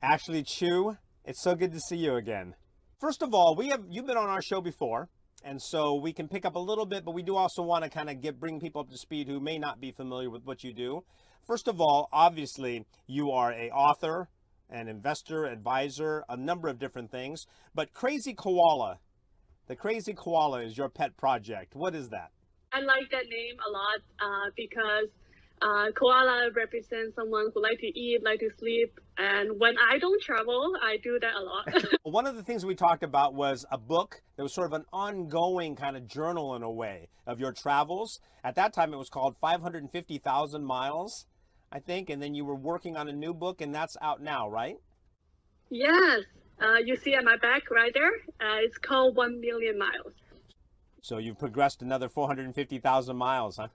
Ashley Chu, it's so good to see you again. First of all, you've been on our show before, and so we can pick up a little bit, but we do also want to kind of bring people up to speed who may not be familiar with what you do. First of all, obviously, you are an author, an investor, advisor, a number of different things, but the Crazy Koala is your pet project. What is that? I like that name a lot because koala represents someone who like to eat, like to sleep. And when I don't travel, I do that a lot. One of the things we talked about was a book that was sort of an ongoing kind of journal in a way of your travels. At that time, it was called 550,000 Miles, I think. And then you were working on a new book, and that's out now, right? Yes. You see at my back right there, it's called 1 Million Miles. So you've progressed another 450,000 miles, huh?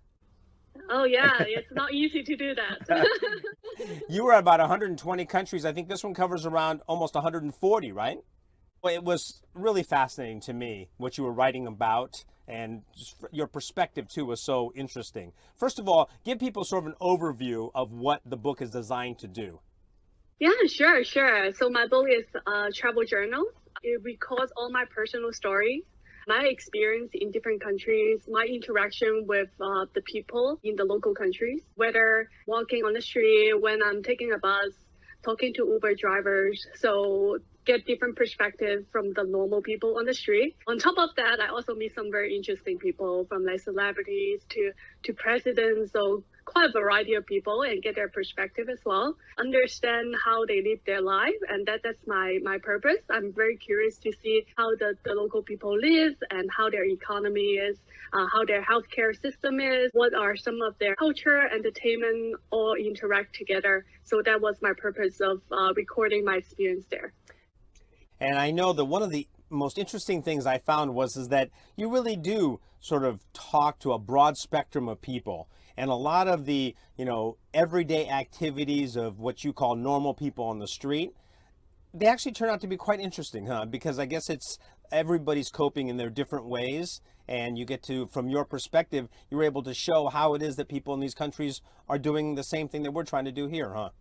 Oh yeah, it's not easy to do that. You were about 120 countries. I think this one covers around almost 140, right? Well, it was really fascinating to me what you were writing about, and just your perspective too was so interesting. First of all, give people sort of an overview of what the book is designed to do. Yeah, sure. So my book is travel journal. It records all my personal stories, my experience in different countries, my interaction with the people in the local countries, whether walking on the street, when I'm taking a bus, talking to Uber drivers. So get different perspectives from the normal people on the street. On top of that, I also meet some very interesting people, from like celebrities to presidents. So quite a variety of people, and get their perspective as well. Understand how they live their life, and that's my purpose. I'm very curious to see how the local people live and how their economy is, how their healthcare system is, what are some of their culture, entertainment, all interact together. So that was my purpose of recording my experience there. And I know that one of the most interesting things I found is that you really do sort of talk to a broad spectrum of people. And a lot of the, everyday activities of what you call normal people on the street, they actually turn out to be quite interesting, huh? Because I guess everybody's coping in their different ways. And you get to, from your perspective, you're able to show how it is that people in these countries are doing the same thing that we're trying to do here, huh?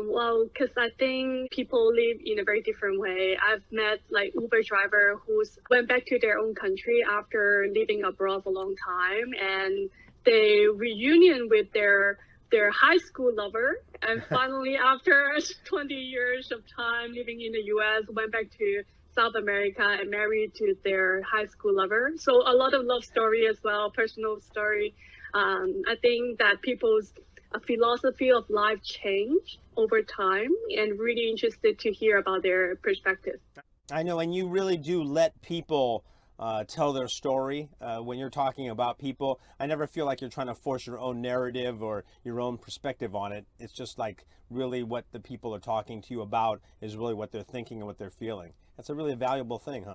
Well, because I think people live in a very different way. I've met like Uber driver who's went back to their own country after living abroad for a long time, and they reunion with their high school lover, and finally after 20 years of time living in the US, went back to South America and married to their high school lover. So a lot of love story as well, personal story. I think that people's philosophy of life changed over time, and really interested to hear about their perspective. I know, and you really do let people tell their story when you're talking about people. I never feel like you're trying to force your own narrative or your own perspective on it. It's just like really what the people are talking to you about is really what they're thinking and what they're feeling. That's a really valuable thing, huh?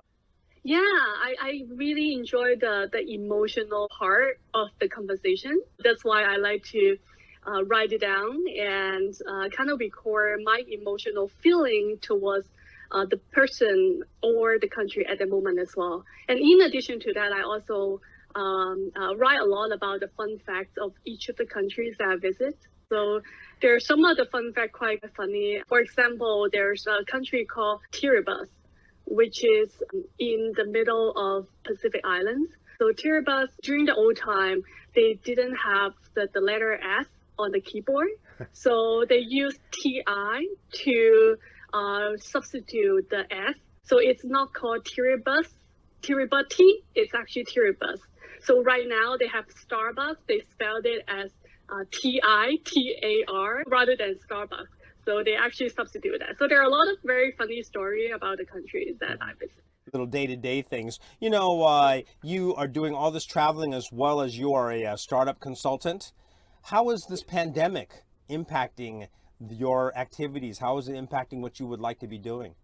Yeah, I really enjoy the emotional part of the conversation. That's why I like to write it down and kind of record my emotional feeling towards the person or the country at the moment as well. And in addition to that, I also write a lot about the fun facts of each of the countries that I visit. So there's some of the fun facts quite funny. For example, there's a country called Kiribati, which is in the middle of Pacific Islands. So Kiribati, during the old time, they didn't have the letter S on the keyboard. So they used TI to substitute the S. So it's not called Kiribati, it's actually Kiribati. So right now they have Starbucks, they spelled it as TITAR rather than Starbucks. So they actually substitute that. So there are a lot of very funny stories about the countries that I visit. Little day-to-day things. You are doing all this traveling as well as you are a startup consultant. How is this pandemic impacting your activities? How is it impacting what you would like to be doing?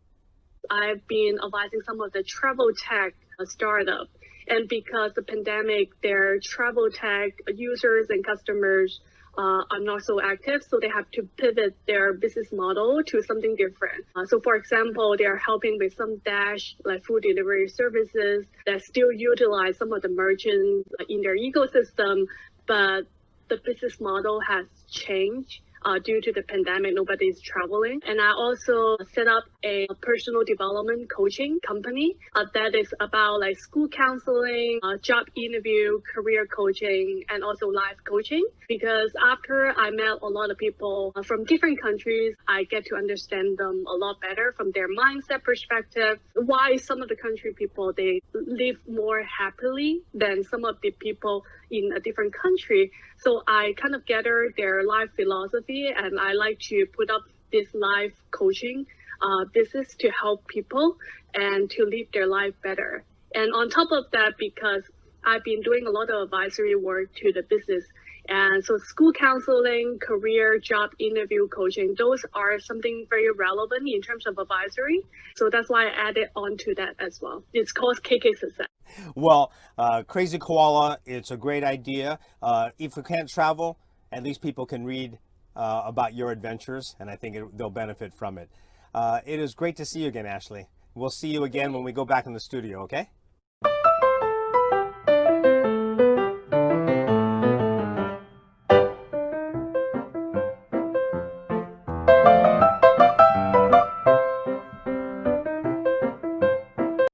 I've been advising some of the travel tech startup, and because the pandemic, their travel tech users and customers are not so active, so they have to pivot their business model to something different. So for example, they are helping with some Dash, like food delivery services that still utilize some of the merchants in their ecosystem, but the business model has changed due to the pandemic, nobody's traveling. And I also set up a personal development coaching company that is about like school counseling, job interview, career coaching, and also life coaching. Because after I met a lot of people from different countries, I get to understand them a lot better from their mindset perspective, why some of the country people, they live more happily than some of the people in a different country. So I kind of gather their life philosophy, and I like to put up this life coaching business to help people and to live their life better. And on top of that, because I've been doing a lot of advisory work to the business, and so school counseling, career, job interview coaching, those are something very relevant in terms of advisory. So that's why I added on to that as well. It's called KK Success. Well, Crazy Koala, it's a great idea. If we can't travel, at least people can read about your adventures, and I think they'll benefit from it. It is great to see you again, Ashley. We'll see you again when we go back in the studio, okay?